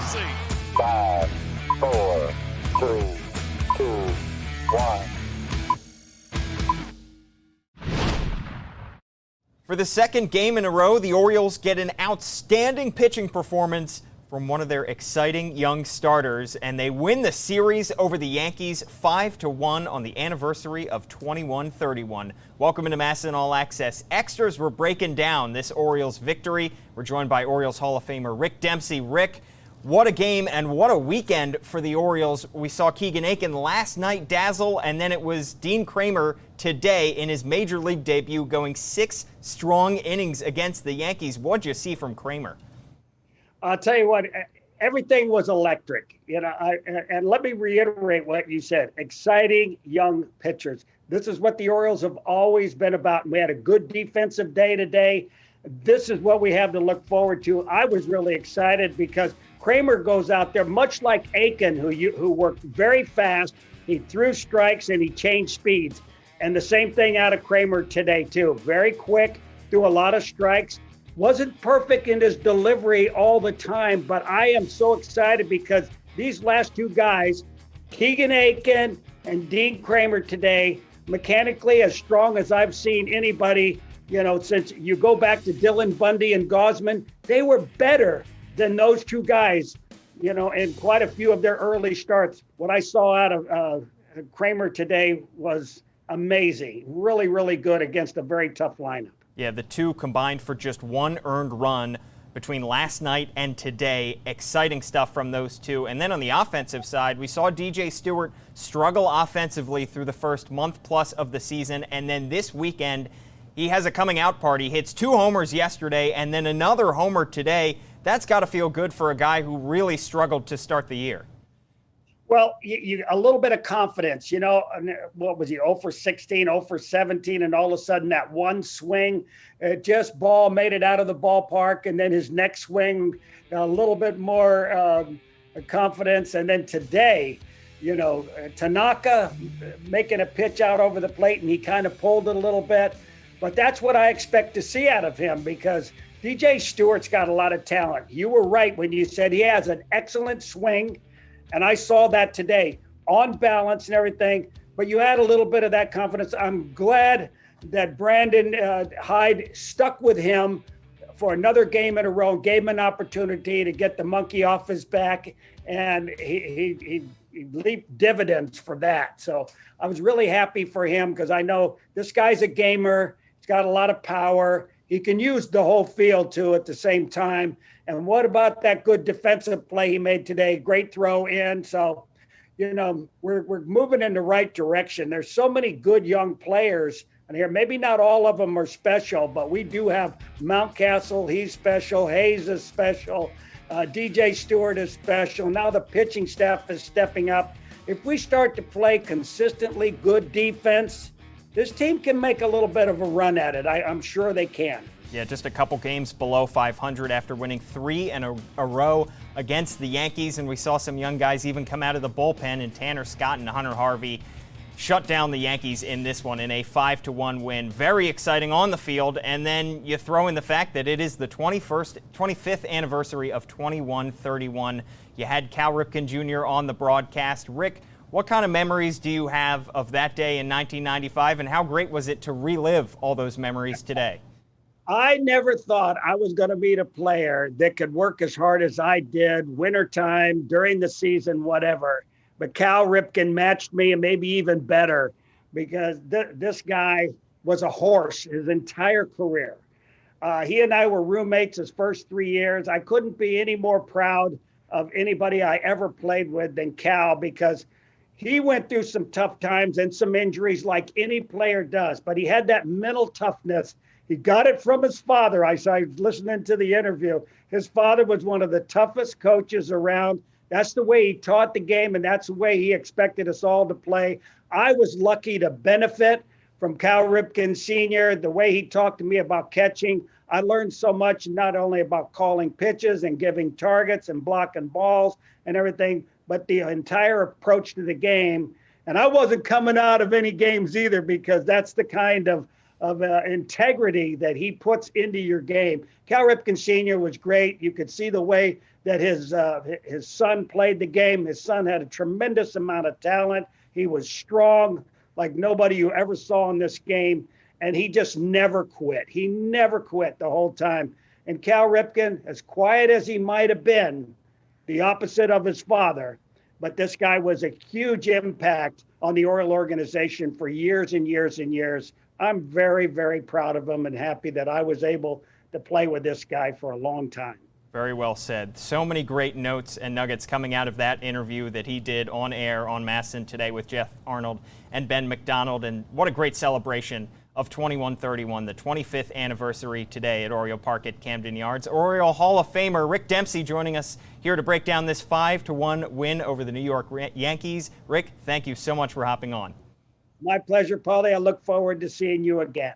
Dempsey. 5, 4, 3, 2, 1. For the second game in a row, the Orioles get an outstanding pitching performance from one of their exciting young starters, and they win the series over the Yankees 5-1 on the anniversary of 21-31. Welcome into MASN All Access Extras. We're breaking down this Orioles victory. We're joined by Orioles Hall of Famer Rick Dempsey. Rick, what a game and what a weekend for the Orioles. We saw Keegan Aiken last night dazzle, and then it was Dean Kremer today in his major league debut going 6 strong innings against the Yankees. What'd you see from Kremer? I'll tell you what, everything was electric. And let me reiterate what you said. Exciting young pitchers. This is what the Orioles have always been about. We had a good defensive day today. This is what we have to look forward to. I was really excited because Kremer goes out there, much like Aiken, who worked very fast. He threw strikes and he changed speeds. And the same thing out of Kremer today, too. Very quick, threw a lot of strikes. Wasn't perfect in his delivery all the time, but I am so excited because these last two guys, Keegan Aiken and Dean Kremer today, mechanically as strong as I've seen anybody, since you go back to Dylan Bundy and Gosman, they were better than those two guys, in quite a few of their early starts. What I saw out of Kremer today was amazing. Really, really good against a very tough lineup. Yeah, the two combined for just 1 earned run between last night and today. Exciting stuff from those two. And then on the offensive side, we saw DJ Stewart struggle offensively through the first month plus of the season. And then this weekend, he has a coming out party. Hits 2 homers yesterday and then another homer today. That's got to feel good for a guy who really struggled to start the year. Well, a little bit of confidence, what was he, 0 for 16, 0 for 17, and all of a sudden that one swing, just ball made it out of the ballpark, and then his next swing, a little bit more confidence. And then today, Tanaka making a pitch out over the plate, and he kind of pulled it a little bit. But that's what I expect to see out of him because DJ Stewart's got a lot of talent. You were right when you said he has an excellent swing. And I saw that today, on balance and everything, but you had a little bit of that confidence. I'm glad that Brandon Hyde stuck with him for another game in a row, gave him an opportunity to get the monkey off his back, and he leaped dividends for that. So I was really happy for him because I know this guy's a gamer. He's got a lot of power. He can use the whole field, too, at the same time. And what about that good defensive play he made today? Great throw in. So, we're moving in the right direction. There's so many good young players in here. Maybe not all of them are special, but we do have Mountcastle. He's special. Hayes is special. DJ Stewart is special. Now the pitching staff is stepping up. If we start to play consistently good defense, this team can make a little bit of a run at it. I'm sure they can. Yeah, just a couple games below 500 after winning 3 in a row against the Yankees. And we saw some young guys even come out of the bullpen, and Tanner Scott and Hunter Harvey shut down the Yankees in this one in a 5-1 win. Very exciting on the field. And then you throw in the fact that it is the 25th anniversary of 21-31. You had Cal Ripken Jr. on the broadcast. Rick, what kind of memories do you have of that day in 1995, and how great was it to relive all those memories today? I never thought I was going to meet a player that could work as hard as I did, wintertime, during the season, whatever. But Cal Ripken matched me, and maybe even better, because this guy was a horse his entire career. He and I were roommates his first 3 years. I couldn't be any more proud of anybody I ever played with than Cal, because he went through some tough times and some injuries like any player does, but he had that mental toughness. He got it from his father. I was listening to the interview. His father was one of the toughest coaches around. That's the way he taught the game, and that's the way he expected us all to play. I was lucky to benefit from Cal Ripken Sr., the way he talked to me about catching. I learned so much, not only about calling pitches and giving targets and blocking balls and everything, but the entire approach to the game. And I wasn't coming out of any games either, because that's the kind of integrity that he puts into your game. Cal Ripken Sr. was great. You could see the way that his son played the game. His son had a tremendous amount of talent. He was strong like nobody you ever saw in this game, and he just never quit. He never quit the whole time. And Cal Ripken, as quiet as he might have been, the opposite of his father, but this guy was a huge impact on the Oriole organization for years and years and years. I'm very, very proud of him and happy that I was able to play with this guy for a long time. Very well said. So many great notes and nuggets coming out of that interview that he did on air on MASN today with Jeff Arnold and Ben McDonald. And what a great celebration of 2131, the 25th anniversary today at Oriole Park at Camden Yards. Oriole Hall of Famer Rick Dempsey joining us here to break down this 5-1 win over the New York Yankees. Rick, thank you so much for hopping on. My pleasure, Paulie. I look forward to seeing you again.